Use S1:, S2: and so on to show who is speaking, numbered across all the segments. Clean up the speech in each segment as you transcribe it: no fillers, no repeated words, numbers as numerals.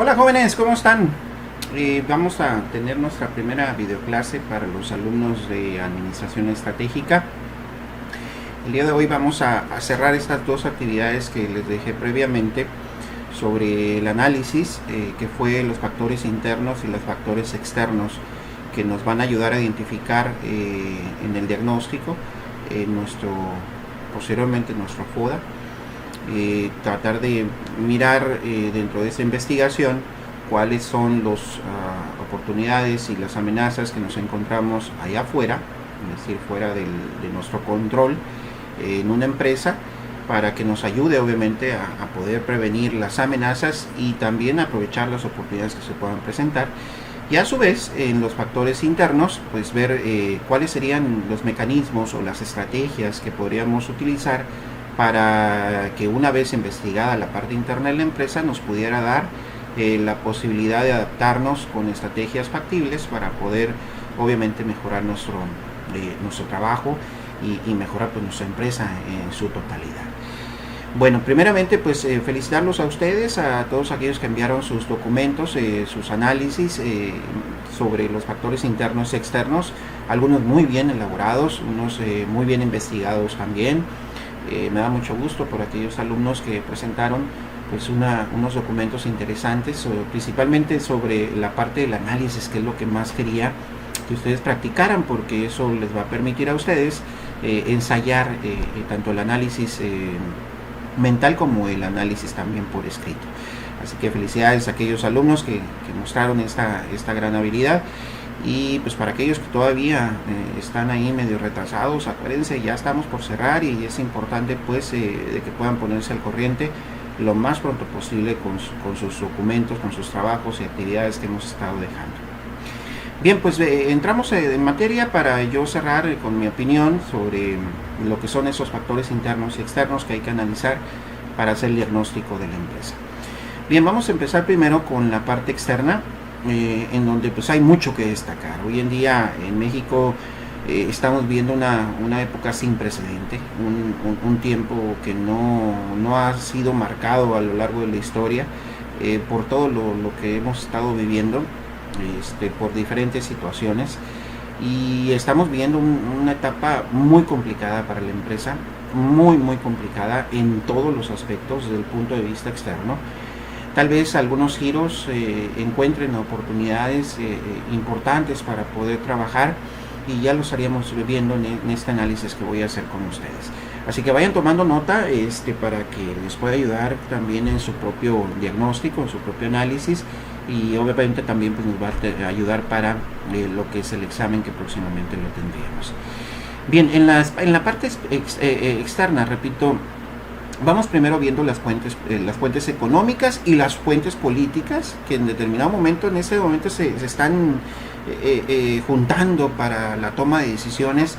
S1: Hola jóvenes, ¿cómo están? Vamos a tener nuestra primera videoclase para los alumnos de Administración Estratégica. El día de hoy vamos a cerrar estas dos actividades que les dejé previamente sobre el análisis, que fue los factores internos y los factores externos que nos van a ayudar a identificar en el diagnóstico posteriormente nuestro FODA. Tratar de mirar dentro de esa investigación cuáles son las oportunidades y las amenazas que nos encontramos allá afuera, es decir, fuera de nuestro control en una empresa, para que nos ayude obviamente a poder prevenir las amenazas y también aprovechar las oportunidades que se puedan presentar. Y a su vez, en los factores internos, pues ver cuáles serían los mecanismos o las estrategias que podríamos utilizar para que, una vez investigada la parte interna de la empresa, nos pudiera dar la posibilidad de adaptarnos con estrategias factibles para poder obviamente mejorar nuestro trabajo y mejorar pues nuestra empresa en su totalidad. Bueno, primeramente pues felicitarlos a ustedes, a todos aquellos que enviaron sus documentos, sus análisis sobre los factores internos y externos, algunos muy bien elaborados, unos muy bien investigados también. Me da mucho gusto por aquellos alumnos que presentaron pues unos documentos interesantes, principalmente sobre la parte del análisis, que es lo que más quería que ustedes practicaran, porque eso les va a permitir a ustedes ensayar tanto el análisis mental como el análisis también por escrito. Así que felicidades a aquellos alumnos que mostraron esta gran habilidad. Y pues para aquellos que todavía están ahí medio retrasados, acuérdense, ya estamos por cerrar y es importante pues de que puedan ponerse al corriente lo más pronto posible con sus documentos, con sus trabajos y actividades que hemos estado dejando. Bien, pues entramos en materia para yo cerrar con mi opinión sobre lo que son esos factores internos y externos que hay que analizar para hacer el diagnóstico de la empresa. Bien, vamos a empezar primero con la parte externa, en donde pues hay mucho que destacar. Hoy en día en México estamos viendo una época sin precedente, un tiempo que no ha sido marcado a lo largo de la historia por todo lo que hemos estado viviendo, por diferentes situaciones, y estamos viendo una etapa muy complicada para la empresa, muy complicada en todos los aspectos desde el punto de vista externo. Tal vez algunos giros encuentren oportunidades importantes para poder trabajar, y ya lo estaríamos viendo en este análisis que voy a hacer con ustedes. Así que vayan tomando nota para que les pueda ayudar también en su propio diagnóstico, en su propio análisis, y obviamente también pues, nos va a ayudar para lo que es el examen que próximamente lo tendríamos. Bien, en la parte externa, repito, vamos primero viendo las fuentes económicas y las fuentes políticas que en determinado momento, en este momento se están juntando para la toma de decisiones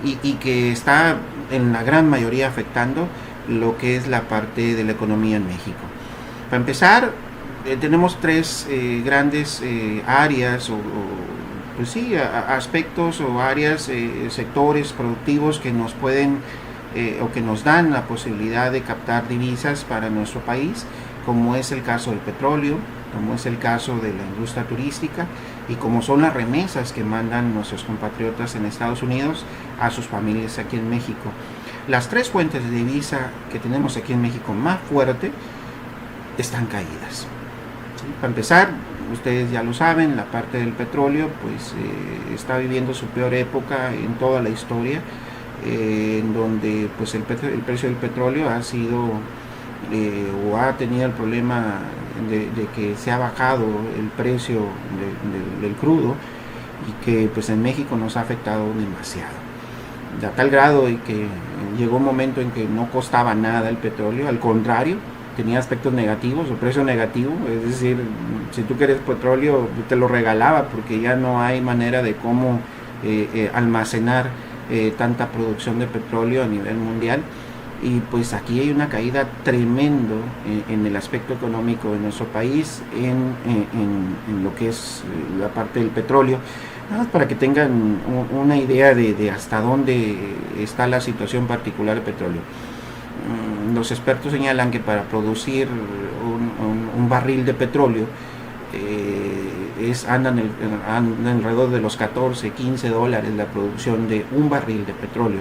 S1: y que está en la gran mayoría afectando lo que es la parte de la economía en México. Para empezar, tenemos tres grandes áreas pues sí, aspectos o áreas, sectores productivos que nos pueden o que nos dan la posibilidad de captar divisas para nuestro país, como es el caso del petróleo, como es el caso de la industria turística y como son las remesas que mandan nuestros compatriotas en Estados Unidos a sus familias aquí en México. Las tres fuentes de divisa que tenemos aquí en México más fuerte están caídas. ¿Sí? Para empezar, ustedes ya lo saben, la parte del petróleo pues está viviendo su peor época en toda la historia, en donde pues el precio del petróleo ha sido o ha tenido el problema de que se ha bajado el precio del crudo, y que pues en México nos ha afectado demasiado, a tal grado de que llegó un momento en que no costaba nada el petróleo, al contrario, tenía aspectos negativos o precio negativo, es decir, si tú quieres petróleo te lo regalaba porque ya no hay manera de cómo almacenar tanta producción de petróleo a nivel mundial. Y pues aquí hay una caída tremendo en el aspecto económico de nuestro país en lo que es la parte del petróleo. Nada más para que tengan una idea de hasta dónde está la situación particular del petróleo. Los expertos señalan que para producir un barril de petróleo andan alrededor de los 14, 15 dólares la producción de un barril de petróleo.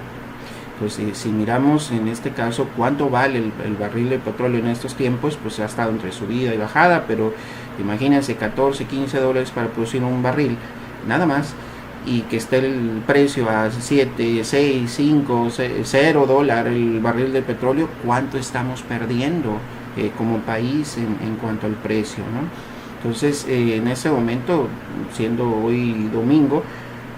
S1: Pues si miramos en este caso cuánto vale el barril de petróleo en estos tiempos, pues ha estado entre subida y bajada, pero imagínense 14, 15 dólares para producir un barril, nada más, y que esté el precio a 7, 6, 5, 0 dólares el barril de petróleo, ¿cuánto estamos perdiendo como país en cuanto al precio, ¿no? Entonces, en ese momento, siendo hoy domingo,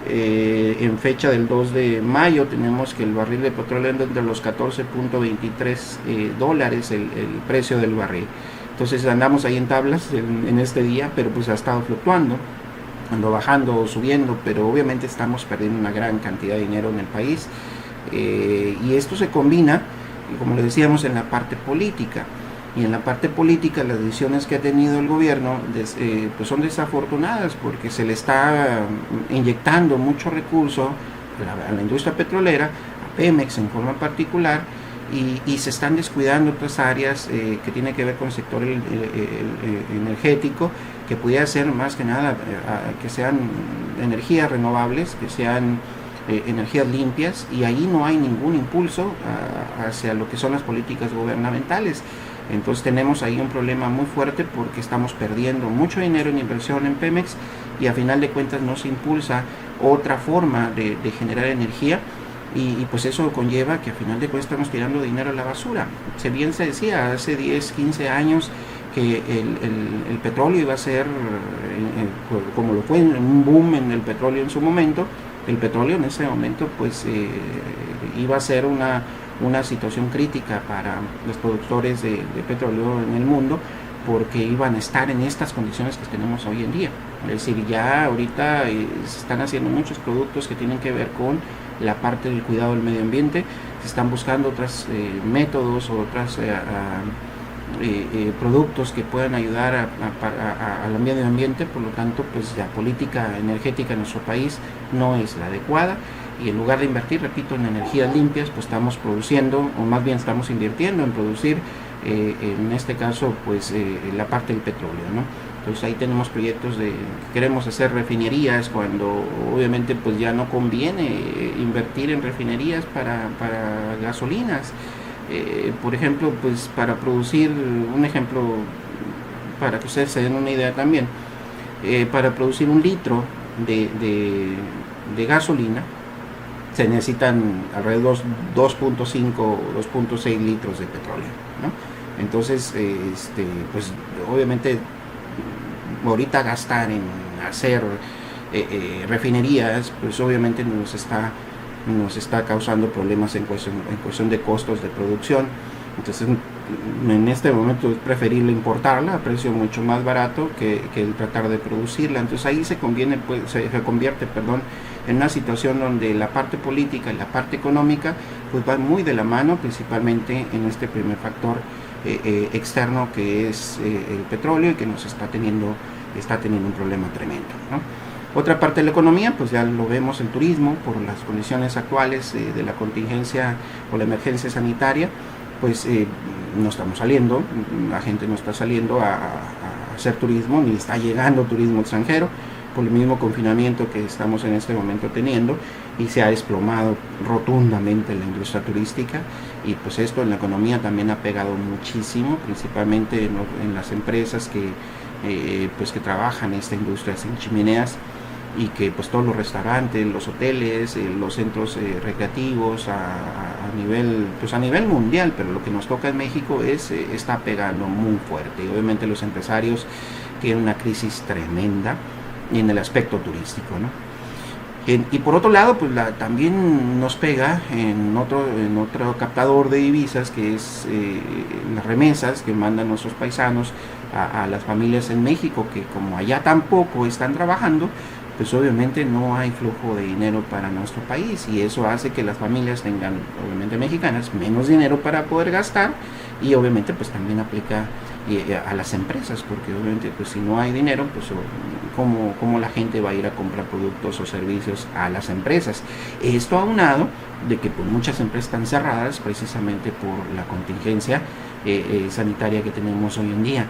S1: en fecha del 2 de mayo, tenemos que el barril de petróleo anda entre los 14.23 dólares el precio del barril. Entonces andamos ahí en tablas en este día, pero pues ha estado fluctuando, ando bajando o subiendo, pero obviamente estamos perdiendo una gran cantidad de dinero en el país. Y esto se combina, como le decíamos, en la parte política. Y en la parte política las decisiones que ha tenido el gobierno pues son desafortunadas, porque se le está inyectando mucho recurso a la industria petrolera, a Pemex en forma particular, y se están descuidando otras áreas que tienen que ver con el sector energético, que pudiera ser más que nada que sean energías renovables, que sean energías limpias, y ahí no hay ningún impulso hacia lo que son las políticas gubernamentales. Entonces tenemos ahí un problema muy fuerte, porque estamos perdiendo mucho dinero en inversión en Pemex, y a final de cuentas no se impulsa otra forma de generar energía, y pues eso conlleva que a final de cuentas estamos tirando dinero a la basura. Bien se decía hace 10, 15 años que el petróleo iba a ser, como lo fue un boom en el petróleo en su momento, el petróleo en ese momento pues iba a ser una situación crítica para los productores de petróleo en el mundo, porque iban a estar en estas condiciones que tenemos hoy en día. Es decir, ya ahorita se están haciendo muchos productos que tienen que ver con la parte del cuidado del medio ambiente, se están buscando otros métodos o otros productos que puedan ayudar al medio ambiente. Por lo tanto, pues la política energética en nuestro país no es la adecuada, y en lugar de invertir, repito, en energías limpias, pues estamos produciendo, o más bien estamos invirtiendo en producir, en este caso, pues la parte del petróleo, ¿no? Entonces ahí tenemos proyectos de queremos hacer refinerías, cuando obviamente pues ya no conviene invertir en refinerías para gasolinas. Por ejemplo, pues para producir, un ejemplo para que ustedes se den una idea también, para producir un litro de gasolina se necesitan alrededor de 2.5 o 2.6 litros de petróleo, ¿no? Entonces, pues obviamente ahorita gastar en hacer refinerías, pues obviamente nos está causando problemas en cuestión de costos de producción. Entonces, en este momento es preferible importarla a precio mucho más barato que el tratar de producirla. Entonces ahí se convierte en una situación donde la parte política y la parte económica pues van muy de la mano, principalmente en este primer factor externo, que es el petróleo, y que nos está teniendo un problema tremendo, ¿no? Otra parte de la economía, pues ya lo vemos, el turismo, por las condiciones actuales de la contingencia o la emergencia sanitaria, pues no estamos saliendo, la gente no está saliendo a hacer turismo, ni está llegando turismo extranjero, por el mismo confinamiento que estamos en este momento teniendo, y se ha desplomado rotundamente la industria turística, y pues esto en la economía también ha pegado muchísimo, principalmente en las empresas que trabajan en esta industria sin chimeneas, y que pues todos los restaurantes, los hoteles, los centros recreativos a nivel mundial, pero lo que nos toca en México está pegando muy fuerte, y obviamente los empresarios tienen una crisis tremenda en el aspecto turístico, ¿no? Y por otro lado, pues también nos pega en otro captador de divisas, que es las remesas que mandan nuestros paisanos a las familias en México, que como allá tampoco están trabajando, pues obviamente no hay flujo de dinero para nuestro país, y eso hace que las familias tengan, obviamente mexicanas, menos dinero para poder gastar, y obviamente pues también aplica a las empresas, porque obviamente pues si no hay dinero, pues ¿cómo la gente va a ir a comprar productos o servicios a las empresas? Esto aunado de que pues muchas empresas están cerradas precisamente por la contingencia sanitaria que tenemos hoy en día.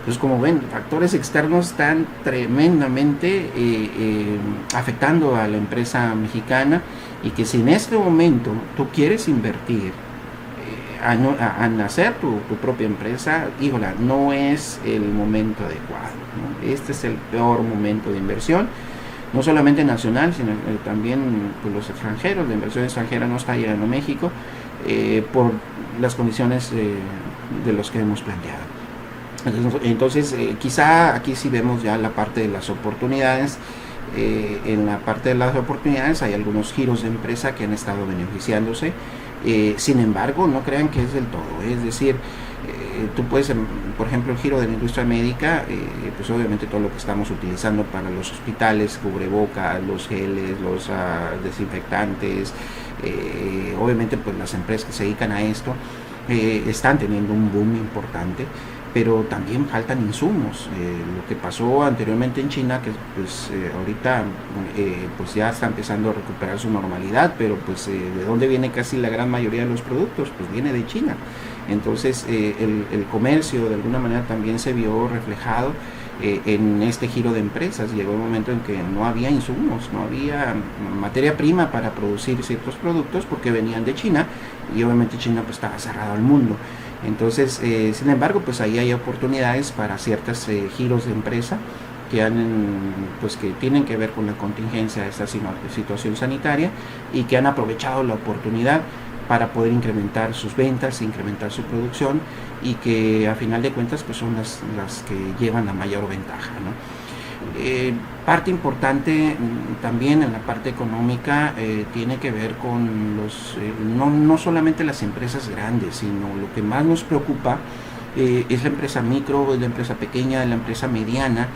S1: Entonces, como ven, factores externos están tremendamente afectando a la empresa mexicana, y que si en este momento tú quieres invertir a hacer tu propia empresa, híjola, no es el momento adecuado, ¿no? Este es el peor momento de inversión, no solamente nacional, sino también pues, los extranjeros. La inversión extranjera no está llegando a México por las condiciones de los que hemos planteado. Entonces quizá aquí sí vemos ya la parte de las oportunidades. En la parte de las oportunidades hay algunos giros de empresa que han estado beneficiándose. Sin embargo, no crean que es del todo. Es decir, tú puedes, por ejemplo, el giro de la industria médica, pues obviamente todo lo que estamos utilizando para los hospitales, cubrebocas, los geles, los desinfectantes, obviamente pues las empresas que se dedican a esto están teniendo un boom importante, pero también faltan insumos. Lo que pasó anteriormente en China, que pues ahorita pues ya está empezando a recuperar su normalidad, pero pues de dónde viene casi la gran mayoría de los productos, pues viene de China. Entonces el comercio de alguna manera también se vio reflejado en este giro de empresas. Llegó un momento en que no había insumos, no había materia prima para producir ciertos productos porque venían de China, y obviamente China pues estaba cerrado al mundo. Entonces, sin embargo, pues ahí hay oportunidades para ciertos giros de empresa que tienen que ver con la contingencia de esta situación sanitaria, y que han aprovechado la oportunidad para poder incrementar sus ventas, incrementar su producción, y que a final de cuentas pues son las que llevan la mayor ventaja, ¿no? Parte importante también en la parte económica tiene que ver con no solamente las empresas grandes, sino lo que más nos preocupa es la empresa micro, es la empresa pequeña, la empresa mediana,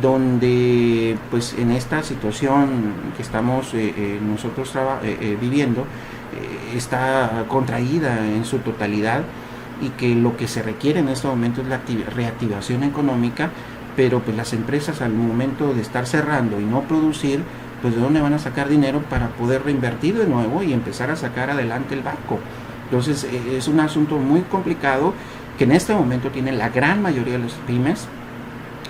S1: donde pues en esta situación que estamos nosotros viviendo está contraída en su totalidad, y que lo que se requiere en este momento es la reactivación económica. Pero pues las empresas, al momento de estar cerrando y no producir, pues de dónde van a sacar dinero para poder reinvertir de nuevo y empezar a sacar adelante el barco. Entonces es un asunto muy complicado que en este momento tiene la gran mayoría de las pymes,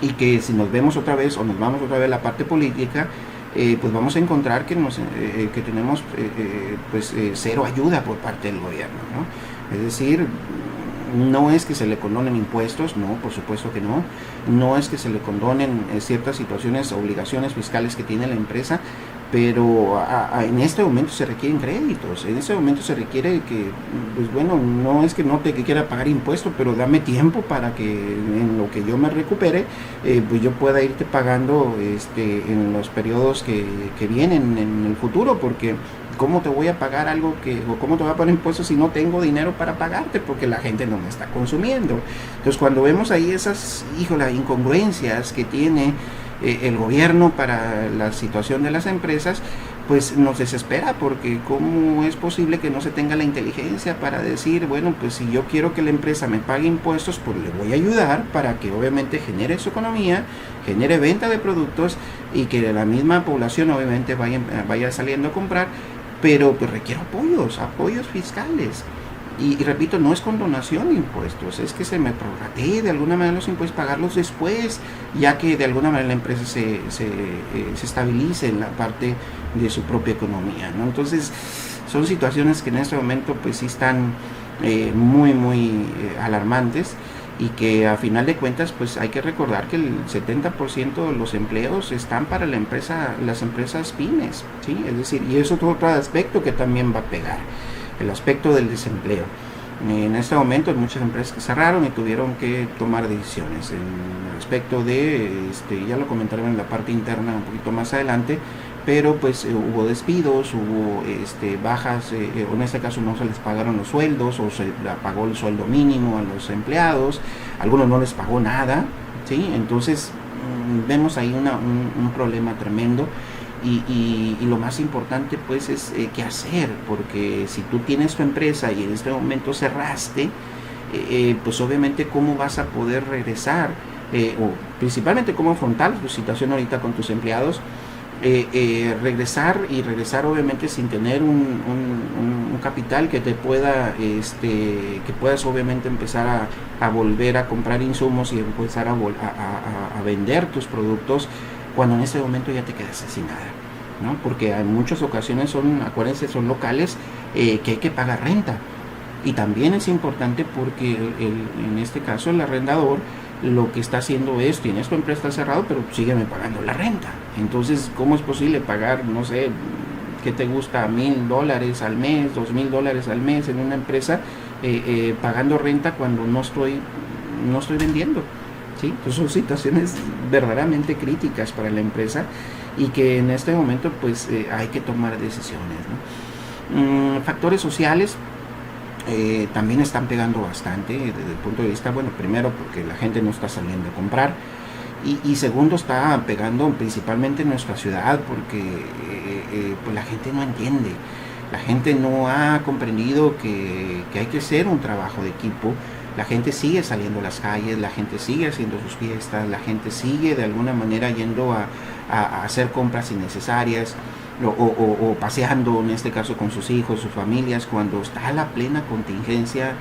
S1: y que si nos vemos otra vez o nos vamos otra vez a la parte política, pues vamos a encontrar que tenemos cero ayuda por parte del gobierno, ¿no? Es decir, no es que se le condonen impuestos, no, por supuesto que no. No es que se le condonen ciertas situaciones, obligaciones fiscales que tiene la empresa, pero en este momento se requieren créditos. En este momento se requiere que, pues bueno, no es que no te quiera pagar impuestos, pero dame tiempo para que en lo que yo me recupere, pues yo pueda irte pagando en los periodos que vienen en el futuro, porque ¿cómo te voy a pagar o cómo te voy a poner impuestos si no tengo dinero para pagarte? Porque la gente no me está consumiendo. Entonces, cuando vemos ahí esas, incongruencias que tiene el gobierno para la situación de las empresas, pues nos desespera, porque ¿cómo es posible que no se tenga la inteligencia para decir, bueno, pues si yo quiero que la empresa me pague impuestos, pues le voy a ayudar para que obviamente genere su economía, genere venta de productos, y que la misma población obviamente vaya saliendo a comprar, pero pues requiero apoyos fiscales. Y repito, no es condonación de impuestos, es que se me prorratee de alguna manera los impuestos, pagarlos después, ya que de alguna manera la empresa se estabilice en la parte de su propia economía, ¿no? Entonces, son situaciones que en este momento pues sí están muy alarmantes, y que a final de cuentas pues hay que recordar que el 70% de los empleos están para las empresas pymes, ¿sí? Es decir, y eso es otro aspecto que también va a pegar, el aspecto del desempleo. En este momento hay muchas empresas que cerraron y tuvieron que tomar decisiones en el aspecto de, ya lo comentaremos en la parte interna un poquito más adelante, pero pues hubo despidos, hubo bajas, en este caso no se les pagaron los sueldos, o se pagó el sueldo mínimo a los empleados, algunos no les pagó nada, ¿sí? Entonces vemos ahí un problema tremendo. Y lo más importante pues es qué hacer, porque si tú tienes tu empresa y en este momento cerraste, pues obviamente cómo vas a poder regresar, o principalmente cómo afrontar tu situación ahorita con tus empleados, regresar obviamente sin tener un capital que te pueda, que puedas obviamente empezar a volver a comprar insumos y empezar a vender tus productos cuando en este momento ya te quedas sin nada, ¿no? Porque en muchas ocasiones acuérdense, son locales que hay que pagar renta. Y también es importante porque en este caso el arrendador lo que está haciendo es, tienes tu empresa cerrado, pero sígueme pagando la renta. Entonces, ¿cómo es posible pagar, no sé, qué te gusta, $1,000 al mes, $2,000 al mes en una empresa, pagando renta cuando no estoy vendiendo? ¿Sí? Entonces son situaciones verdaderamente críticas para la empresa y que en este momento pues hay que tomar decisiones, ¿no? Factores sociales también están pegando bastante desde el punto de vista, bueno, primero porque la gente no está saliendo a comprar y segundo está pegando principalmente en nuestra ciudad porque pues la gente no entiende, la gente no ha comprendido que hay que hacer un trabajo de equipo. La gente sigue saliendo a las calles, la gente sigue haciendo sus fiestas, la gente sigue de alguna manera yendo a hacer compras innecesarias o paseando, en este caso con sus hijos, sus familias, cuando está la plena contingencia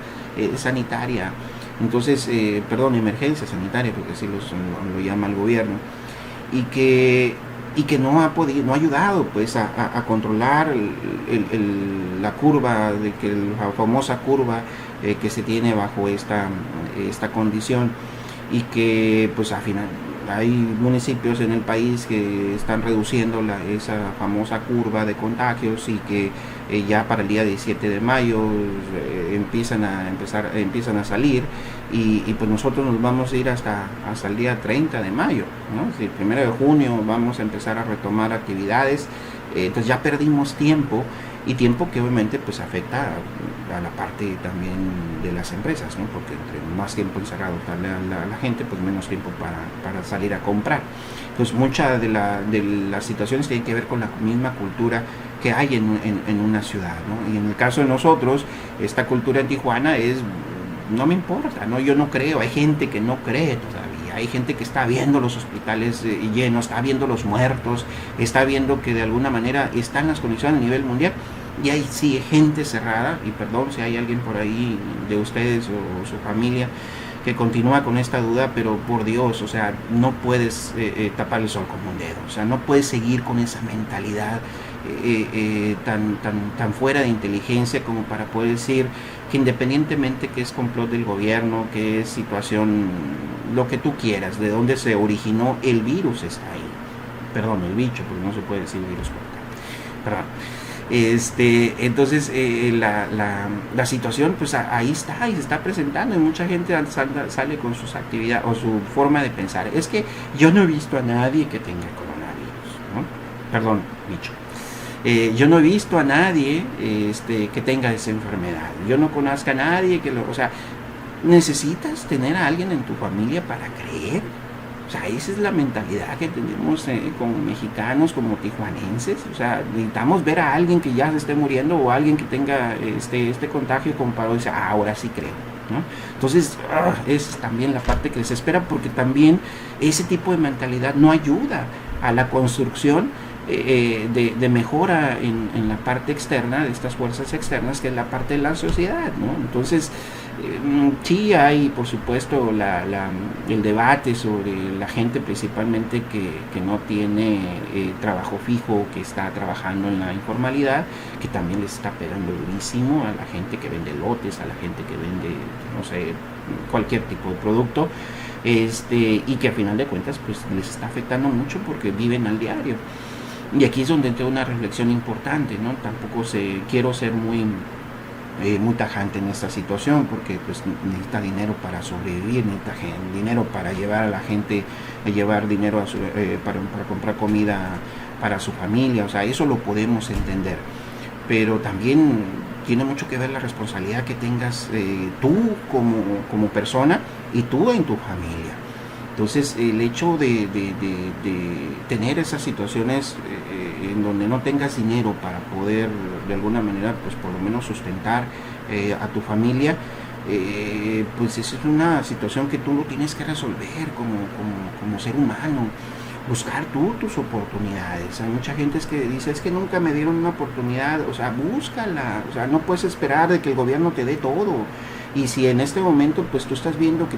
S1: sanitaria. Entonces, emergencia sanitaria, porque así lo llama el gobierno, y que no ha ayudado pues a controlar la curva, la famosa curva que se tiene bajo esta condición, y que pues al final hay municipios en el país que están reduciendo esa famosa curva de contagios y que ya para el día 17 de mayo empiezan a salir y pues nosotros nos vamos a ir hasta el día 30 de mayo, ¿no? Si el 1 de junio vamos a empezar a retomar actividades, entonces ya perdimos tiempo, y tiempo que obviamente pues afecta a la parte también de las empresas, ¿no? Porque entre más tiempo encerrado está la gente, pues menos tiempo para salir a comprar. Entonces muchas de las situaciones tienen que ver con la misma cultura que hay en una ciudad, ¿no? Y en el caso de nosotros, esta cultura en Tijuana es, no me importa, ¿no? Yo no creo, hay gente que no cree todavía, hay gente que está viendo los hospitales llenos, está viendo los muertos, está viendo que de alguna manera están las condiciones a nivel mundial, y hay sí gente cerrada, y perdón si hay alguien por ahí de ustedes o su familia que continúa con esta duda, pero por Dios, o sea, no puedes tapar el sol con un dedo, o sea, no puedes seguir con esa mentalidad tan fuera de inteligencia como para poder decir que independientemente que es complot del gobierno, que es situación, lo que tú quieras, de dónde se originó el virus, está ahí. Perdón, el bicho, porque no se puede decir virus por acá. Perdón. Entonces la situación pues ahí está y se está presentando, y mucha gente sale con sus actividades o su forma de pensar. Es que yo no he visto a nadie que tenga coronavirus, ¿no? Perdón, bicho. Yo no he visto a nadie que tenga esa enfermedad. Yo no conozco a nadie o sea, necesitas tener a alguien en tu familia para creer. O sea, esa es la mentalidad que tenemos como mexicanos, como tijuanenses. O sea, necesitamos ver a alguien que ya se esté muriendo o alguien que tenga este contagio como para decir, ahora sí creo, ¿no? Entonces, es también la parte que desespera, porque también ese tipo de mentalidad no ayuda a la construcción de mejora en la parte externa, de estas fuerzas externas, que es la parte de la sociedad, ¿no? Entonces, sí hay, por supuesto, el debate sobre la gente principalmente que no tiene trabajo fijo, que está trabajando en la informalidad, que también les está pegando durísimo a la gente que vende lotes, a la gente que vende, no sé, cualquier tipo de producto, y que a final de cuentas pues les está afectando mucho porque viven al diario. Y aquí es donde entra una reflexión importante, ¿no? Tampoco quiero ser muy tajante en esta situación, porque pues necesita dinero para sobrevivir, necesita dinero para llevar a la gente, llevar dinero para comprar comida para su familia. O sea, eso lo podemos entender, pero también tiene mucho que ver la responsabilidad que tengas tú como persona y tú en tu familia. Entonces, el hecho de tener esas situaciones en donde no tengas dinero para poder de alguna manera, pues por lo menos sustentar a tu familia, pues es una situación que tú lo tienes que resolver como ser humano. buscar tú tus oportunidades. Hay mucha gente que dice, es que nunca me dieron una oportunidad. O sea, búscala. O sea, no puedes esperar de que el gobierno te dé todo. Y si en este momento pues tú estás viendo que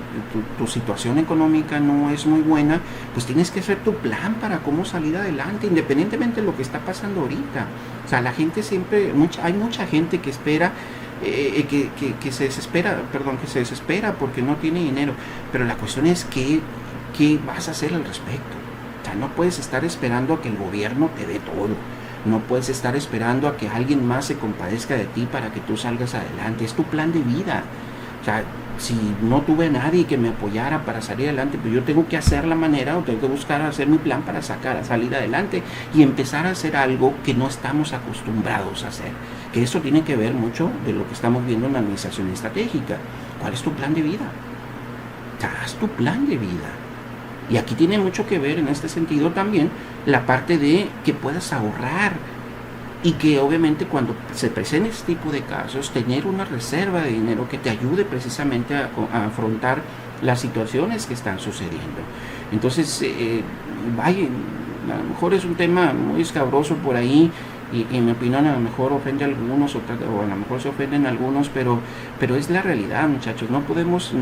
S1: tu situación económica no es muy buena, pues tienes que hacer tu plan para cómo salir adelante, independientemente de lo que está pasando ahorita. O sea, la gente siempre, hay mucha gente que espera, que se desespera, que se desespera porque no tiene dinero. Pero la cuestión es qué vas a hacer al respecto. O sea, no puedes estar esperando a que el gobierno te dé todo. No puedes estar esperando a que alguien más se compadezca de ti para que tú salgas adelante. Es tu plan de vida. O sea, si no tuve a nadie que me apoyara para salir adelante, pues yo tengo que hacer la manera o tengo que buscar hacer mi plan para salir adelante y empezar a hacer algo que no estamos acostumbrados a hacer. Que eso tiene que ver mucho de lo que estamos viendo en la administración estratégica. ¿Cuál es tu plan de vida? O sea, haz tu plan de vida. Y aquí tiene mucho que ver en este sentido también la parte de que puedas ahorrar y que obviamente cuando se presenten este tipo de casos, tener una reserva de dinero que te ayude precisamente a afrontar las situaciones que están sucediendo. Entonces, vaya, a lo mejor es un tema muy escabroso por ahí y en mi opinión a lo mejor ofende a algunos o a lo mejor se ofenden a algunos, pero es la realidad, muchachos. No podemos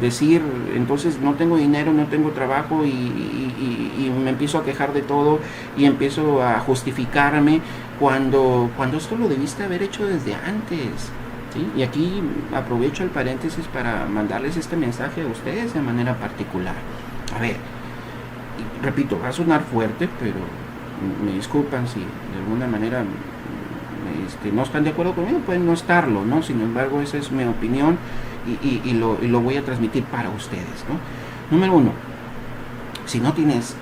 S1: decir, entonces no tengo dinero, no tengo trabajo y me empiezo a quejar de todo y empiezo a justificarme cuando esto lo debiste haber hecho desde antes. ¿Sí? Y aquí aprovecho el paréntesis para mandarles este mensaje a ustedes de manera particular. A ver, repito, va a sonar fuerte, pero me disculpan si de alguna manera no están de acuerdo conmigo, pueden no estarlo, ¿no? Sin embargo, esa es mi opinión y lo voy a transmitir para ustedes, ¿no? Número uno, si no tienes,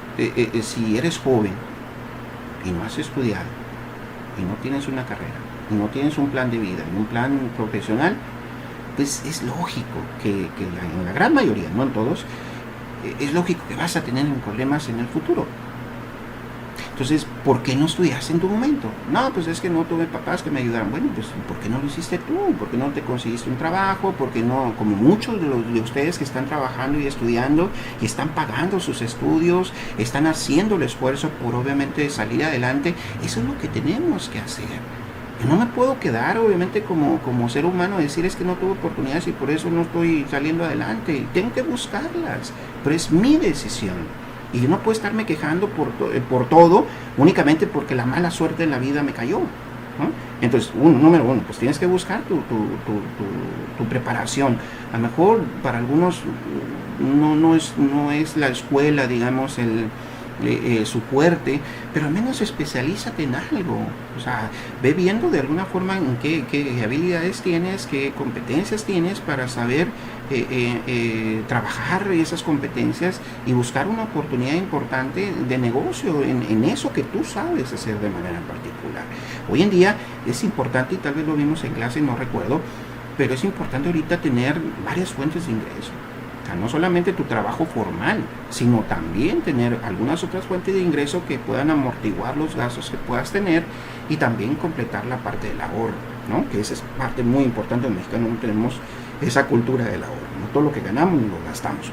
S1: si eres joven y no has estudiado y no tienes una carrera y no tienes un plan de vida y un plan profesional, pues es lógico que en la gran mayoría, no en todos, es lógico que vas a tener problemas en el futuro. Entonces, ¿por qué no estudiaste en tu momento? No, pues es que no tuve papás que me ayudaran. Bueno, pues ¿por qué no lo hiciste tú? ¿Por qué no te conseguiste un trabajo? ¿Por qué no, como muchos de ustedes que están trabajando y estudiando y están pagando sus estudios, están haciendo el esfuerzo por obviamente salir adelante? Eso es lo que tenemos que hacer. Yo no me puedo quedar obviamente como ser humano a decir es que no tuve oportunidades y por eso no estoy saliendo adelante. Tengo que buscarlas, pero es mi decisión. Y yo no puedo estarme quejando por todo únicamente porque la mala suerte en la vida me cayó, ¿no? Entonces, número uno, pues tienes que buscar tu preparación. A lo mejor para algunos no es la escuela, digamos, su fuerte, pero al menos especialízate en algo. O sea, ve viendo de alguna forma en qué habilidades tienes, qué competencias tienes para saber trabajar esas competencias y buscar una oportunidad importante de negocio en eso que tú sabes hacer de manera particular. Hoy en día es importante, y tal vez lo vimos en clase, no recuerdo, pero es importante ahorita tener varias fuentes de ingreso. O sea, no solamente tu trabajo formal, sino también tener algunas otras fuentes de ingreso que puedan amortiguar los gastos que puedas tener y también completar la parte del ahorro, ¿no? Que esa es parte muy importante. En México no tenemos esa cultura del ahorro, no todo lo que ganamos lo gastamos.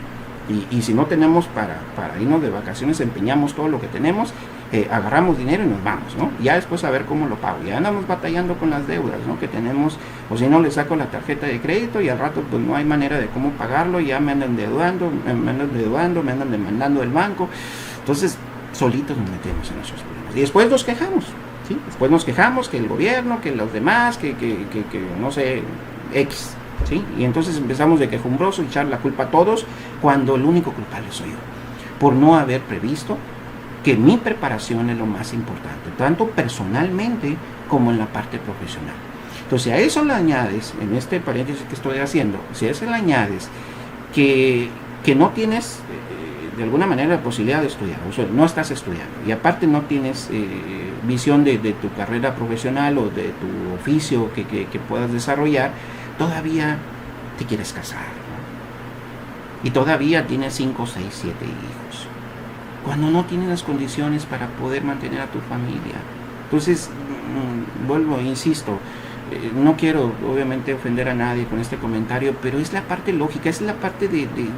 S1: Y si no tenemos para irnos de vacaciones, empeñamos todo lo que tenemos, agarramos dinero y nos vamos, ¿no? Ya después a ver cómo lo pago. Ya andamos batallando con las deudas, ¿no? Que tenemos, o si no le saco la tarjeta de crédito y al rato pues no hay manera de cómo pagarlo, ya me andan endeudando, me andan demandando del banco. Entonces, solitos nos metemos en esos problemas. Y después nos quejamos, ¿sí? Después nos quejamos que el gobierno, que los demás, que no sé, X. ¿Sí? Y entonces empezamos de quejumbroso y echar la culpa a todos cuando el único culpable soy yo, por no haber previsto que mi preparación es lo más importante, tanto personalmente como en la parte profesional. Entonces a eso le añades, en este paréntesis que estoy haciendo, si a eso le añades que no tienes de alguna manera la posibilidad de estudiar, o sea, no estás estudiando y aparte no tienes visión de tu carrera profesional o de tu oficio que puedas desarrollar, todavía te quieres casar, ¿no? Y todavía tienes 5, 6, 7 hijos, cuando no tienes las condiciones para poder mantener a tu familia. Entonces, vuelvo, insisto, No quiero obviamente ofender a nadie con este comentario, pero es la parte lógica, es la parte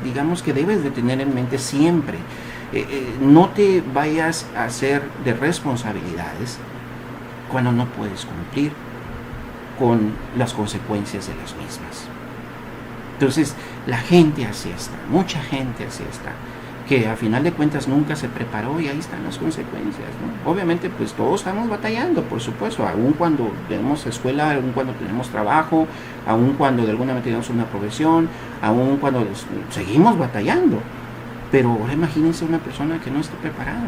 S1: digamos, que debes de tener en mente siempre. No te vayas a hacer de responsabilidades cuando no puedes cumplir con las consecuencias de las mismas. Entonces, la gente así está, mucha gente así está, que a final de cuentas nunca se preparó y ahí están las consecuencias, ¿no? Obviamente, pues todos estamos batallando, por supuesto, aun cuando tenemos escuela, aun cuando tenemos trabajo, aun cuando de alguna manera tenemos una profesión, aun cuando seguimos batallando. Pero ahora imagínense una persona que no esté preparada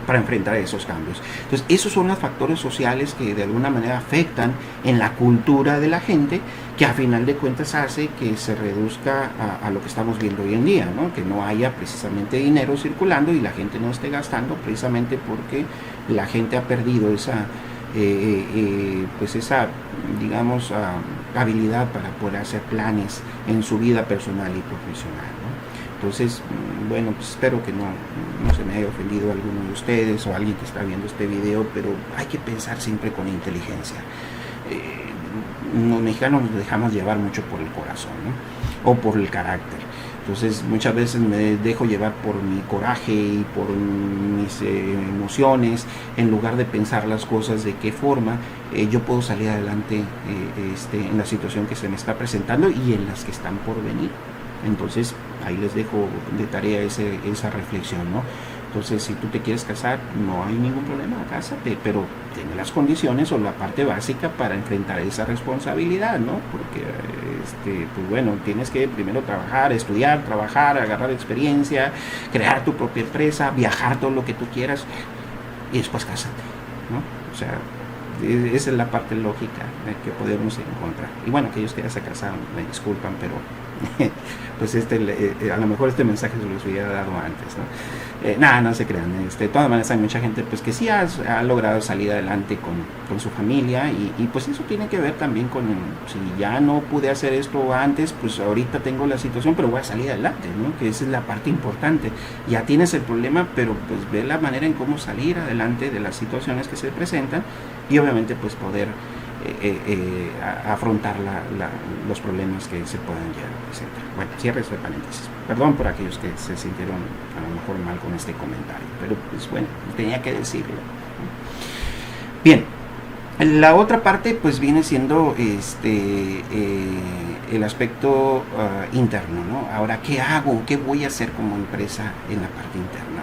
S1: para enfrentar esos cambios. Entonces, esos son los factores sociales que de alguna manera afectan en la cultura de la gente, que a final de cuentas hace que se reduzca a lo que estamos viendo hoy en día, ¿no? Que no haya precisamente dinero circulando y la gente no esté gastando, precisamente porque la gente ha perdido esa, pues esa, digamos, habilidad para poder hacer planes en su vida personal y profesional, ¿no? Entonces, bueno, pues espero que no se me haya ofendido alguno de ustedes o alguien que está viendo este video, pero hay que pensar siempre con inteligencia. Los mexicanos nos dejamos llevar mucho por el corazón, ¿no? O por el carácter. Entonces muchas veces me dejo llevar por mi coraje y por mis emociones, en lugar de pensar las cosas de qué forma yo puedo salir adelante en la situación que se me está presentando y en las que están por venir. Entonces ahí les dejo de tarea esa reflexión, ¿no? Entonces, si tú te quieres casar, no hay ningún problema, cásate, pero ten las condiciones o la parte básica para enfrentar esa responsabilidad, ¿no? Porque, pues bueno, tienes que primero trabajar, estudiar, trabajar, agarrar experiencia, crear tu propia empresa, viajar todo lo que tú quieras y después cásate, ¿no? O sea, esa es la parte lógica que podemos encontrar. Y bueno, aquellos que ya se casaron, me disculpan, pero pues a lo mejor este mensaje se los hubiera dado antes, ¿no? Nada, no se crean. De todas maneras hay mucha gente pues que sí ha logrado salir adelante con su familia y pues eso tiene que ver también con si ya no pude hacer esto antes, pues ahorita tengo la situación, pero voy a salir adelante, ¿no? Que esa es la parte importante. Ya tienes el problema, pero pues ve la manera en cómo salir adelante de las situaciones que se presentan y obviamente pues poder afrontar los problemas que se puedan llegar a presentar. Bueno, cierre este paréntesis. Perdón por aquellos que se sintieron a lo mejor mal con este comentario, pero pues bueno, tenía que decirlo. Bien, la otra parte pues viene siendo el aspecto interno, ¿no? Ahora, ¿qué hago? ¿Qué voy a hacer como empresa en la parte interna?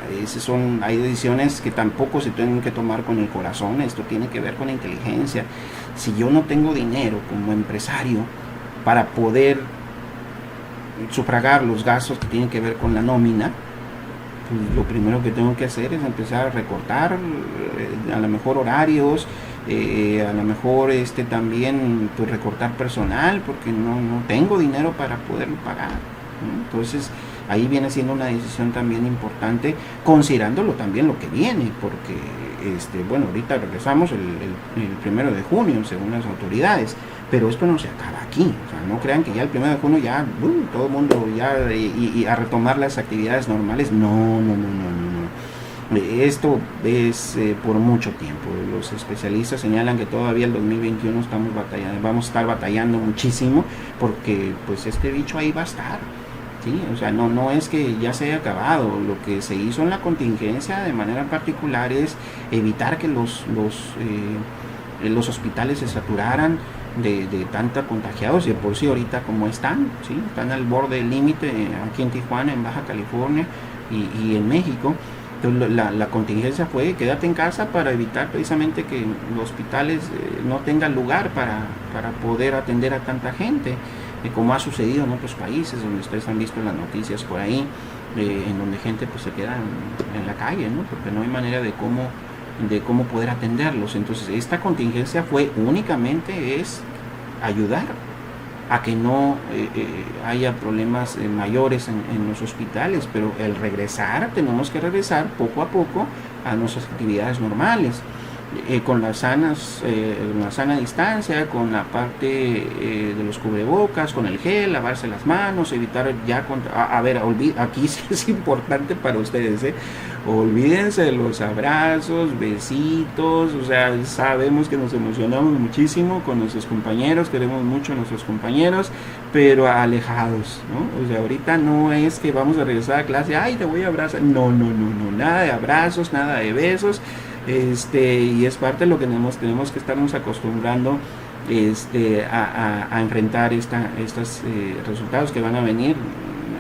S1: Hay decisiones que tampoco se tienen que tomar con el corazón, esto tiene que ver con la inteligencia. Si yo no tengo dinero como empresario para poder sufragar los gastos que tienen que ver con la nómina, pues lo primero que tengo que hacer es empezar a recortar a lo mejor horarios, a lo mejor también pues recortar personal porque no tengo dinero para poderlo pagar, ¿no? Entonces ahí viene siendo una decisión también importante, considerándolo también lo que viene, porque bueno, ahorita regresamos el 1 de junio según las autoridades, pero esto no se acaba aquí. O sea, no crean que ya el 1 de junio ya todo el mundo ya y a retomar las actividades normales. No. Esto es por mucho tiempo. Los especialistas señalan que todavía el 2021 vamos a estar batallando muchísimo porque pues este bicho ahí va a estar. Sí, o sea, no es que ya se haya acabado. Lo que se hizo en la contingencia de manera particular es evitar que los hospitales se saturaran de tanta contagiados, y de por sí ahorita como están al borde del límite aquí en Tijuana, en Baja California y en México. Entonces la contingencia fue quédate en casa para evitar precisamente que los hospitales no tengan lugar para poder atender a tanta gente, como ha sucedido en otros países donde ustedes han visto las noticias por ahí, en donde gente pues se queda en la calle, ¿no? Porque no hay manera de cómo poder atenderlos. Entonces esta contingencia únicamente es ayudar a que no haya problemas mayores en los hospitales, pero tenemos que regresar poco a poco a nuestras actividades normales. con la sana distancia, con la parte de los cubrebocas, con el gel, lavarse las manos, evitar ya a ver, aquí sí es importante para ustedes, olvídense de los abrazos, besitos, o sea, sabemos que nos emocionamos muchísimo con nuestros compañeros, queremos mucho a nuestros compañeros, pero alejados, ¿no? O sea, ahorita no es que vamos a regresar a clase, ay, te voy a abrazar, no, nada de abrazos, nada de besos, y es parte de lo que tenemos que estarnos acostumbrando a enfrentar estos resultados que van a venir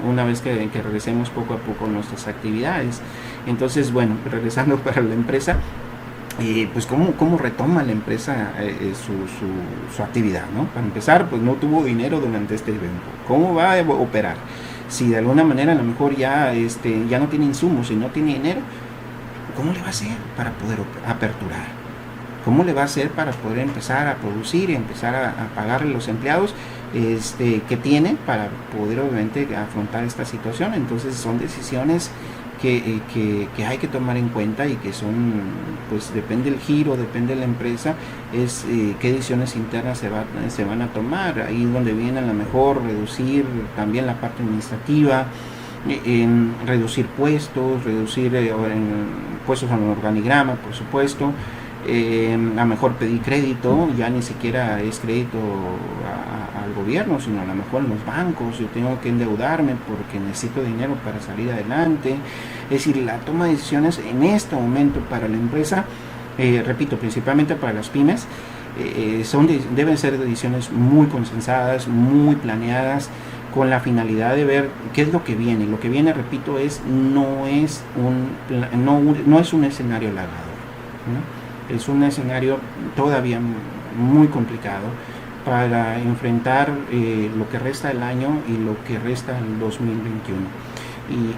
S1: una vez que regresemos poco a poco a nuestras actividades. Entonces, bueno, regresando para la empresa, pues ¿cómo retoma la empresa su actividad, ¿no? Para empezar, pues no tuvo dinero durante este evento. ¿Cómo va a operar? Si de alguna manera a lo mejor ya no tiene insumos y no tiene dinero, ¿cómo le va a hacer para poder aperturar? ¿Cómo le va a hacer para poder empezar a producir y empezar a pagarle a los empleados que tiene para poder obviamente afrontar esta situación? Entonces son decisiones que hay que tomar en cuenta y que son, pues depende del giro, depende de la empresa, qué decisiones internas se van a tomar. Ahí es donde viene a lo mejor reducir también la parte administrativa, reducir puestos, reducir puestos en el organigrama, por supuesto. A lo mejor pedir crédito, ya ni siquiera es crédito al gobierno, sino a lo mejor en los bancos. Yo tengo que endeudarme porque necesito dinero para salir adelante. Es decir, la toma de decisiones en este momento para la empresa, repito, principalmente para las pymes, deben ser decisiones muy consensadas, muy planeadas, con la finalidad de ver qué es lo que viene. Lo que viene, repito, no es un escenario halagador, ¿no? Es un escenario todavía muy complicado para enfrentar lo que resta del año y lo que resta del 2021.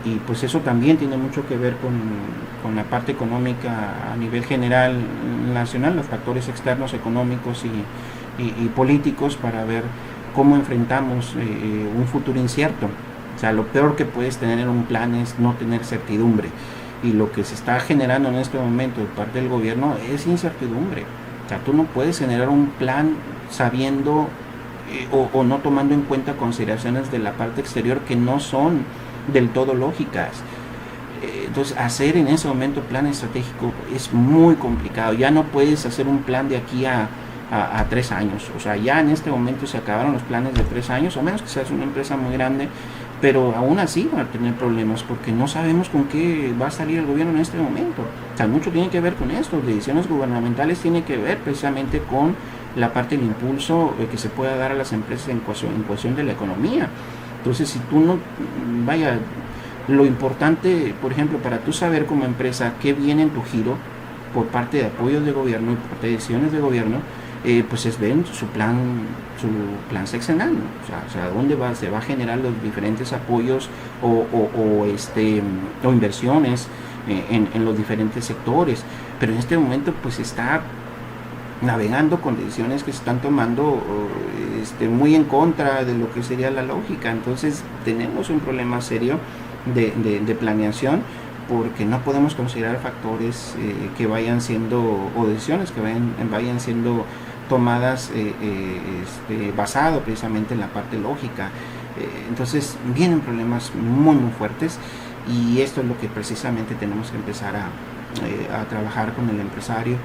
S1: Y pues eso también tiene mucho que ver con la parte económica a nivel general nacional, los factores externos económicos y políticos, para ver cómo enfrentamos un futuro incierto. O sea, lo peor que puedes tener en un plan es no tener certidumbre. Y lo que se está generando en este momento de parte del gobierno es incertidumbre. O sea, tú no puedes generar un plan sabiendo o no tomando en cuenta consideraciones de la parte exterior que no son del todo lógicas. Entonces, hacer en ese momento plan estratégico es muy complicado. Ya no puedes hacer un plan de aquí a 3 años. O sea, ya en este momento se acabaron los planes de 3 años, a menos que seas una empresa muy grande, pero aún así van a tener problemas porque no sabemos con qué va a salir el gobierno en este momento. O sea, mucho tiene que ver con esto. Decisiones gubernamentales tienen que ver precisamente con la parte del impulso que se pueda dar a las empresas en cuestión de la economía. Entonces, si tú no, lo importante, por ejemplo, para tú saber como empresa qué viene en tu giro por parte de apoyos de gobierno y por parte de decisiones de gobierno, pues es ver su plan sexenal, ¿no? O sea, dónde se va a generar los diferentes apoyos o inversiones en los diferentes sectores. Pero en este momento pues está navegando con decisiones que se están tomando muy en contra de lo que sería la lógica. Entonces tenemos un problema serio de planeación, porque no podemos considerar factores que vayan siendo, o decisiones que vayan siendo tomadas basado precisamente en la parte lógica. Entonces vienen problemas muy fuertes, y esto es lo que precisamente tenemos que empezar a trabajar con el empresario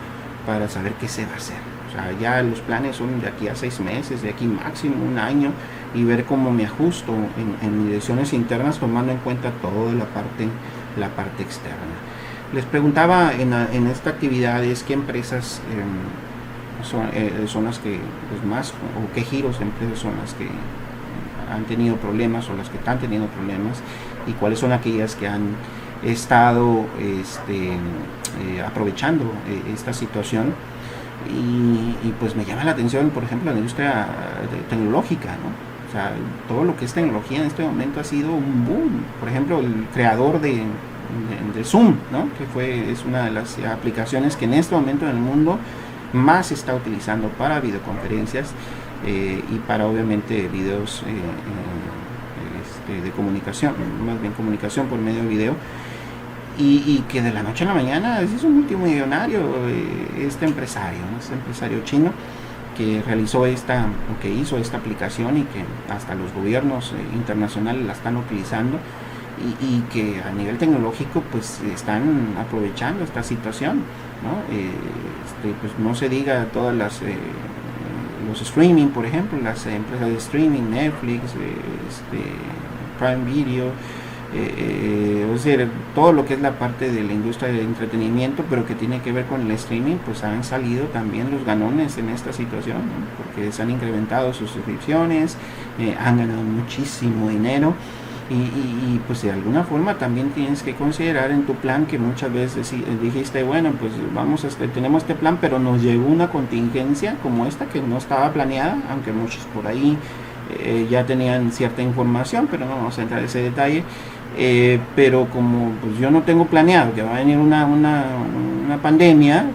S1: para saber qué se va a hacer. O sea, ya los planes son de aquí a 6 meses, de aquí máximo 1 año, y ver cómo me ajusto en mis decisiones internas, tomando en cuenta toda la parte externa. Les preguntaba en esta actividad qué empresas son las que pues más, o qué giros de empresas son las que han tenido problemas o las que están teniendo problemas, y cuáles son aquellas que han estado aprovechando esta situación. Y pues me llama la atención, por ejemplo, la industria tecnológica, ¿no? O sea, todo lo que es tecnología en este momento ha sido un boom. Por ejemplo, el creador de Zoom, ¿no? Es una de las aplicaciones que en este momento en el mundo más se está utilizando para videoconferencias y para obviamente videos de comunicación, más bien comunicación por medio de video. y que de la noche a la mañana es un multimillonario, este empresario chino que realizó que hizo esta aplicación y que hasta los gobiernos internacionales la están utilizando y que a nivel tecnológico pues están aprovechando esta situación, ¿no? Pues no se diga todas los streaming, por ejemplo, las empresas de streaming, Netflix, Prime Video, o sea, todo lo que es la parte de la industria del entretenimiento, pero que tiene que ver con el streaming, pues han salido también los ganones en esta situación, ¿no? Porque se han incrementado sus suscripciones, han ganado muchísimo dinero. Pues de alguna forma también tienes que considerar en tu plan que muchas veces dijiste, bueno, pues tenemos este plan, pero nos llegó una contingencia como esta que no estaba planeada, aunque muchos por ahí ya tenían cierta información, pero no vamos a entrar en ese detalle. Pero como pues yo no tengo planeado que va a venir una pandemia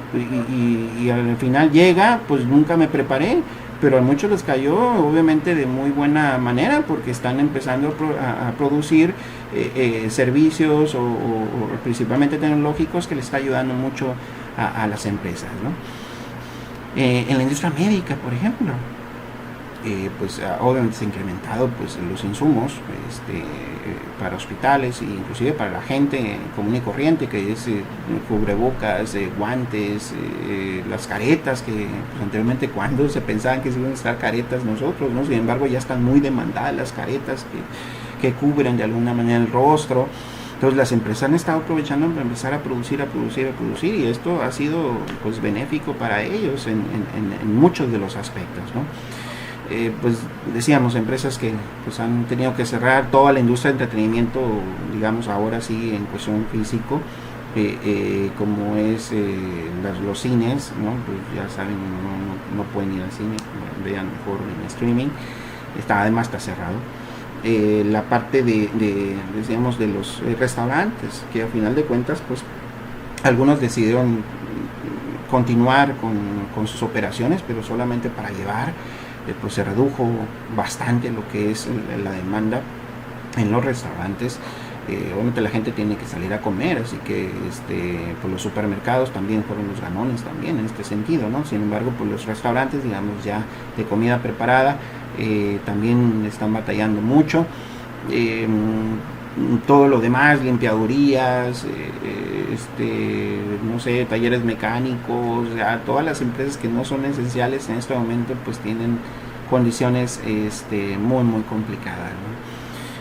S1: y al final llega, pues nunca me preparé, pero a muchos les cayó obviamente de muy buena manera porque están empezando a producir servicios o principalmente tecnológicos que les está ayudando mucho a las empresas, ¿no? En la industria médica, por ejemplo, pues obviamente se han incrementado pues los insumos para hospitales e inclusive para la gente común y corriente, que es cubrebocas, guantes, las caretas que pues, anteriormente cuando se pensaban que se iban a estar caretas nosotros, ¿no? Sin embargo ya están muy demandadas las caretas que cubren de alguna manera el rostro. Entonces las empresas han estado aprovechando para empezar a producir y esto ha sido pues benéfico para ellos en muchos de los aspectos, ¿no? Pues decíamos, empresas que pues han tenido que cerrar toda la industria de entretenimiento, digamos ahora sí en cuestión físico, como es los cines, ¿no? Pues ya saben, no pueden ir al cine, vean mejor en streaming, además está cerrado. La parte decíamos de los restaurantes, que a final de cuentas pues algunos decidieron continuar con sus operaciones, pero solamente para llevar. Pues se redujo bastante lo que es la demanda en los restaurantes. Obviamente la gente tiene que salir a comer, así que pues los supermercados también fueron los ganones también en este sentido, ¿no? Sin embargo, pues los restaurantes, digamos ya de comida preparada, también están batallando mucho. Todo lo demás, limpiadurías, no sé, talleres mecánicos, ya todas las empresas que no son esenciales en este momento pues tienen condiciones muy complicadas, ¿no?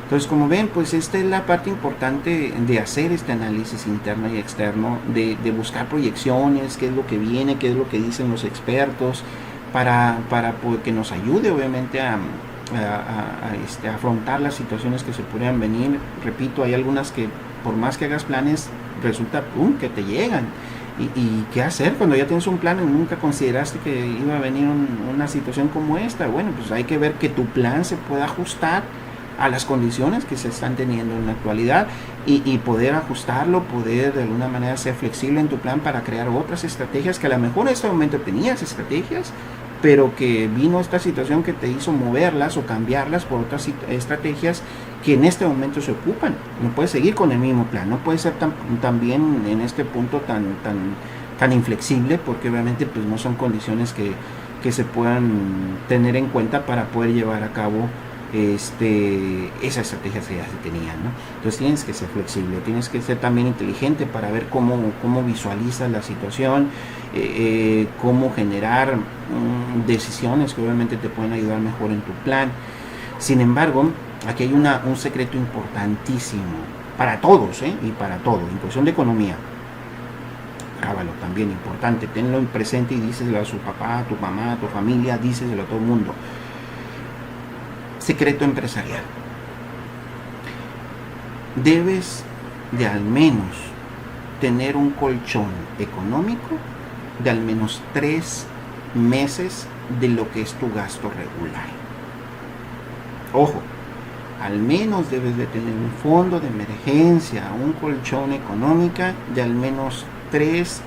S1: Entonces, como ven, pues esta es la parte importante de hacer este análisis interno y externo, de buscar proyecciones, qué es lo que viene, qué es lo que dicen los expertos, para que nos ayude obviamente a afrontar las situaciones que se podrían venir. Repito, hay algunas que por más que hagas planes resulta que te llegan y qué hacer cuando ya tienes un plan y nunca consideraste que iba a venir una situación como esta. Bueno, pues hay que ver que tu plan se pueda ajustar a las condiciones que se están teniendo en la actualidad y poder ajustarlo, poder de alguna manera ser flexible en tu plan para crear otras estrategias que a lo mejor en este momento tenías estrategias, pero que vino esta situación que te hizo moverlas o cambiarlas por otras estrategias que en este momento se ocupan. No puedes seguir con el mismo plan, no puedes ser también en este punto tan inflexible, porque obviamente pues no son condiciones que se puedan tener en cuenta para poder llevar a cabo esas estrategias que ya se tenían, ¿no? Entonces tienes que ser flexible, tienes que ser también inteligente para ver cómo visualizas la situación, cómo generar decisiones que obviamente te pueden ayudar mejor en tu plan. Sin embargo, aquí hay un secreto importantísimo para todos, y para todo, en cuestión de economía. Grábalo también, importante, tenlo en presente y díselo a su papá, a tu mamá, a tu familia, díselo a todo el mundo. Secreto empresarial. Debes de al menos tener un colchón económico de al menos 3 meses de lo que es tu gasto regular. Ojo, al menos debes de tener un fondo de emergencia, un colchón económico de al menos 3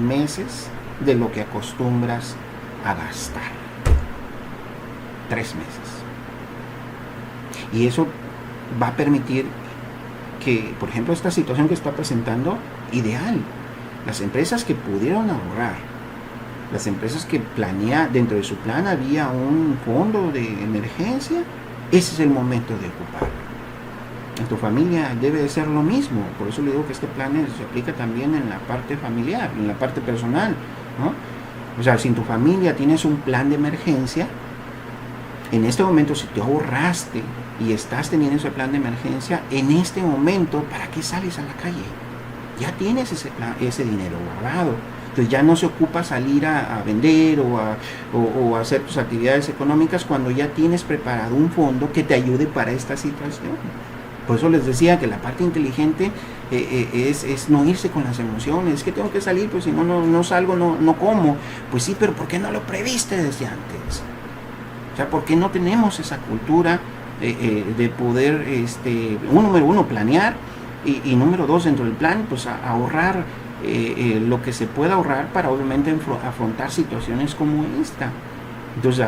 S1: meses de lo que acostumbras a gastar. 3 meses. Y eso va a permitir que, por ejemplo, esta situación que está presentando, ideal. Las empresas que pudieron ahorrar, las empresas que dentro de su plan había un fondo de emergencia, ese es el momento de ocuparlo. En tu familia debe de ser lo mismo. Por eso le digo que este plan se aplica también en la parte familiar, en la parte personal, ¿no? O sea, si en tu familia tienes un plan de emergencia, en este momento, si te ahorraste y estás teniendo ese plan de emergencia, en este momento, ¿para qué sales a la calle? Ya tienes ese dinero guardado. Entonces ya no se ocupa salir a vender o a hacer tus actividades económicas cuando ya tienes preparado un fondo que te ayude para esta situación. Por eso les decía que la parte inteligente es no irse con las emociones. Es que tengo que salir, pues si no salgo, no como. Pues sí, pero ¿por qué no lo previste desde antes? O sea, ¿por qué no tenemos esa cultura de poder, número uno, planear y número dos, dentro del plan, pues ahorrar lo que se pueda ahorrar para obviamente afrontar situaciones como esta? Entonces,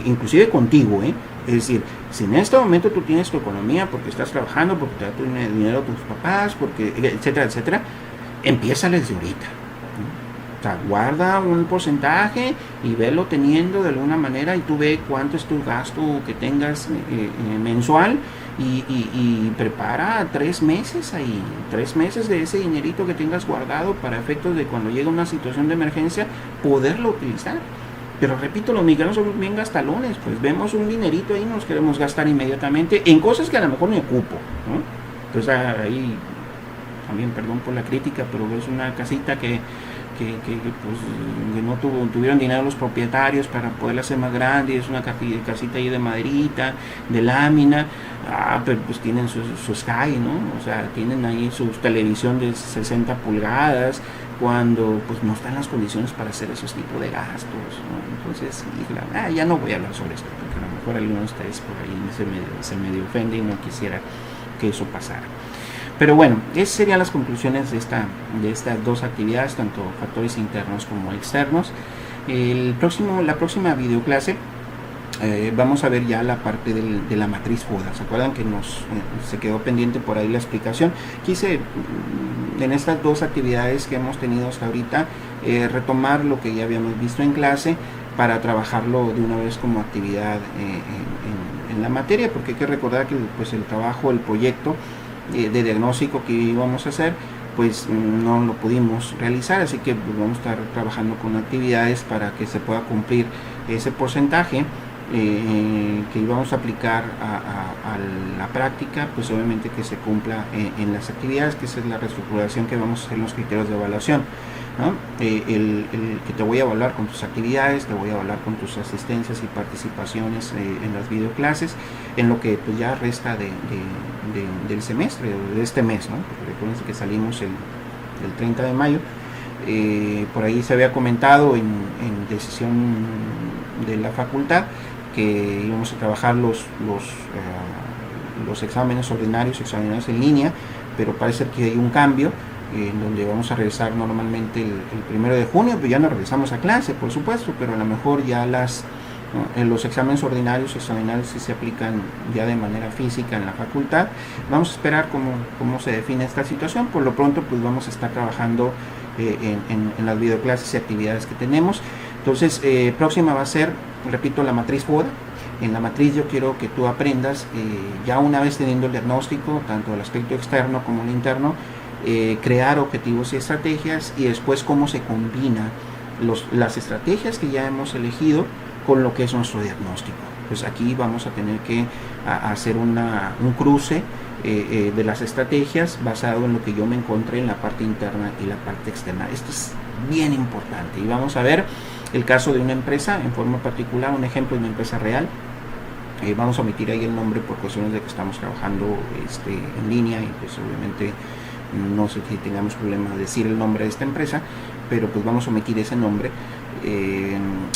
S1: inclusive contigo, es decir, si en este momento tú tienes tu economía porque estás trabajando, porque te da tu dinero a tus papás, porque etcétera, etcétera, empieza desde ahorita. O sea, guarda un porcentaje y velo teniendo de alguna manera, y tú ve cuánto es tu gasto que tengas mensual y prepara 3 meses ahí, 3 meses de ese dinerito que tengas guardado para efectos de cuando llega una situación de emergencia poderlo utilizar. Pero repito, los mexicanos somos bien gastalones, pues vemos un dinerito ahí y nos queremos gastar inmediatamente en cosas que a lo mejor no ocupo, ¿no? Entonces ahí también, perdón por la crítica, pero es una casita que no tuvieron dinero los propietarios para poderla hacer más grande, es una casita ahí de maderita, de lámina, pero pues tienen su Sky, ¿no? O sea, tienen ahí su televisión de 60 pulgadas, cuando pues no están las condiciones para hacer esos tipos de gastos, ¿no? Entonces, ya no voy a hablar sobre esto, porque a lo mejor alguno de ustedes por ahí se medio ofende y no quisiera que eso pasara. Pero bueno, esas serían las conclusiones de estas dos actividades, tanto factores internos como externos. La próxima videoclase vamos a ver ya la parte de la matriz FODA. ¿Se acuerdan que se quedó pendiente por ahí la explicación? Quise en estas dos actividades que hemos tenido hasta ahorita retomar lo que ya habíamos visto en clase para trabajarlo de una vez como actividad en la materia, porque hay que recordar que pues el trabajo, el proyecto de diagnóstico que íbamos a hacer, pues no lo pudimos realizar, así que pues, vamos a estar trabajando con actividades para que se pueda cumplir ese porcentaje que íbamos a aplicar a la práctica, pues obviamente que se cumpla en las actividades, que esa es la reestructuración que vamos a hacer en los criterios de evaluación, ¿no? El que te voy a evaluar con tus actividades, te voy a evaluar con tus asistencias y participaciones en las videoclases, en lo que pues ya resta del semestre, de este mes, ¿no? Porque recuerden que salimos el 30 de mayo. Por ahí se había comentado en decisión de la facultad que íbamos a trabajar los exámenes ordinarios, exámenes en línea, pero parece que hay un cambio en donde vamos a regresar normalmente el 1 de junio, pues ya no regresamos a clase, por supuesto, pero a lo mejor ya los exámenes ordinarios, examinales sí se aplican ya de manera física en la facultad. Vamos a esperar cómo se define esta situación. Por lo pronto pues vamos a estar trabajando en las videoclases y actividades que tenemos. Entonces próxima va a ser, repito, la matriz FODA. En la matriz yo quiero que tú aprendas, ya una vez teniendo el diagnóstico, tanto el aspecto externo como el interno, crear objetivos y estrategias, y después cómo se combina las estrategias que ya hemos elegido con lo que es nuestro diagnóstico. Pues aquí vamos a tener que hacer un cruce de las estrategias basado en lo que yo me encontré en la parte interna y la parte externa. Esto es bien importante, y vamos a ver el caso de una empresa en forma particular, un ejemplo de una empresa real. Vamos a omitir ahí el nombre por cuestiones de que estamos trabajando en línea, y pues obviamente no sé si tengamos problema de decir el nombre de esta empresa, pero pues vamos a omitir ese nombre.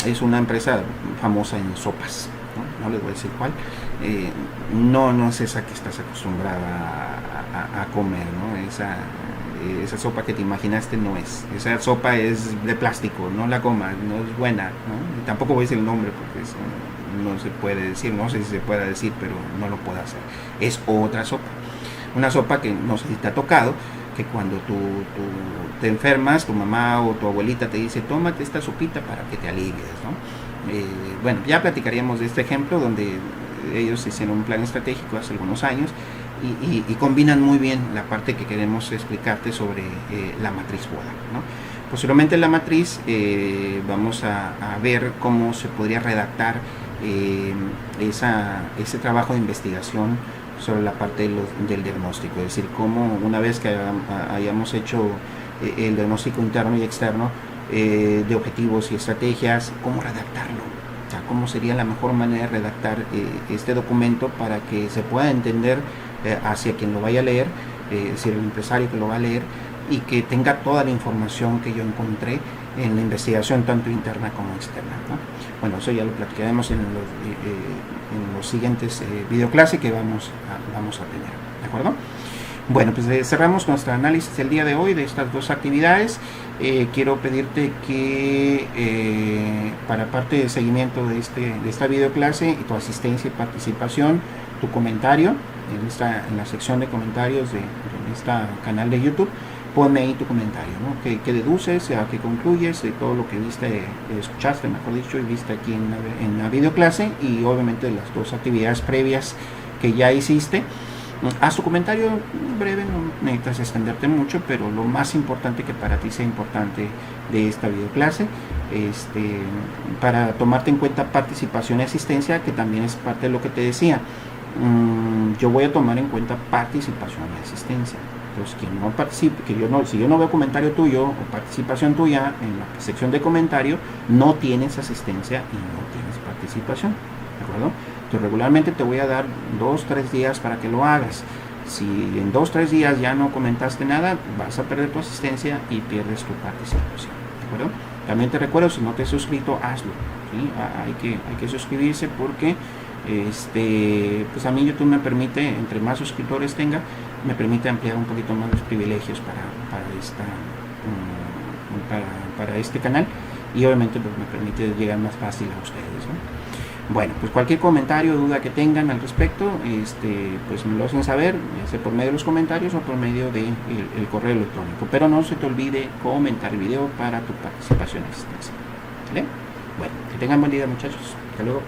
S1: Es una empresa famosa en sopas, no les voy a decir cuál. No es esa que estás acostumbrada a comer, ¿no? Esa sopa que te imaginaste no es. Esa sopa es de plástico, no la comas, no es buena, ¿no? Y tampoco voy a decir el nombre porque no se puede decir, no sé si se puede decir, pero no lo puedo hacer. Es otra sopa. Una sopa que no sé si te ha tocado, que cuando tú te enfermas, tu mamá o tu abuelita te dice, tómate esta sopita para que te alivies, ¿no? Bueno, ya platicaríamos de este ejemplo donde ellos hicieron un plan estratégico hace algunos años y combinan muy bien la parte que queremos explicarte sobre la matriz FODA, ¿no? Posteriormente en la matriz vamos a ver cómo se podría redactar ese trabajo de investigación sobre la parte del diagnóstico, es decir, cómo una vez que hayamos hecho el diagnóstico interno y externo de objetivos y estrategias, cómo redactarlo, o sea, cómo sería la mejor manera de redactar este documento para que se pueda entender hacia quien lo vaya a leer, es decir, el empresario que lo va a leer, y que tenga toda la información que yo encontré en la investigación tanto interna como externa, ¿no? Bueno, eso ya lo platicaremos en los siguientes videoclases que vamos a tener, ¿de acuerdo? Bueno, pues cerramos nuestro análisis del día de hoy de estas dos actividades. Quiero pedirte que para parte de seguimiento de esta videoclase y tu asistencia y participación, tu comentario en la sección de comentarios de este canal de YouTube, ponme ahí tu comentario, ¿no? ¿Qué deduces? ¿A qué concluyes de todo lo que viste, escuchaste, mejor dicho, y viste aquí en la videoclase? Y obviamente las dos actividades previas que ya hiciste. Haz tu comentario breve, no necesitas extenderte mucho, pero lo más importante que para ti sea importante de esta videoclase, para tomarte en cuenta participación y asistencia, que también es parte de lo que te decía. Yo voy a tomar en cuenta participación y asistencia. Entonces, quien no participe, si yo no veo comentario tuyo o participación tuya en la sección de comentario, no tienes asistencia y no tienes participación, ¿de acuerdo? Entonces, regularmente te voy a dar 2-3 días para que lo hagas. Si en 2-3 días ya no comentaste nada, vas a perder tu asistencia y pierdes tu participación, ¿de acuerdo? También te recuerdo, si no te has suscrito, hazlo, ¿sí? Hay que suscribirse porque pues a mí YouTube me permite, entre más suscriptores tenga, me permite ampliar un poquito más los privilegios para este canal, y obviamente pues me permite llegar más fácil a ustedes, ¿no? Bueno, pues cualquier comentario o duda que tengan al respecto, pues me lo hacen saber, ya sea por medio de los comentarios o por medio del el correo electrónico. Pero no se te olvide comentar el video para tu participación y asistencia, ¿vale? Bueno, que tengan buen día, muchachos. Hasta luego.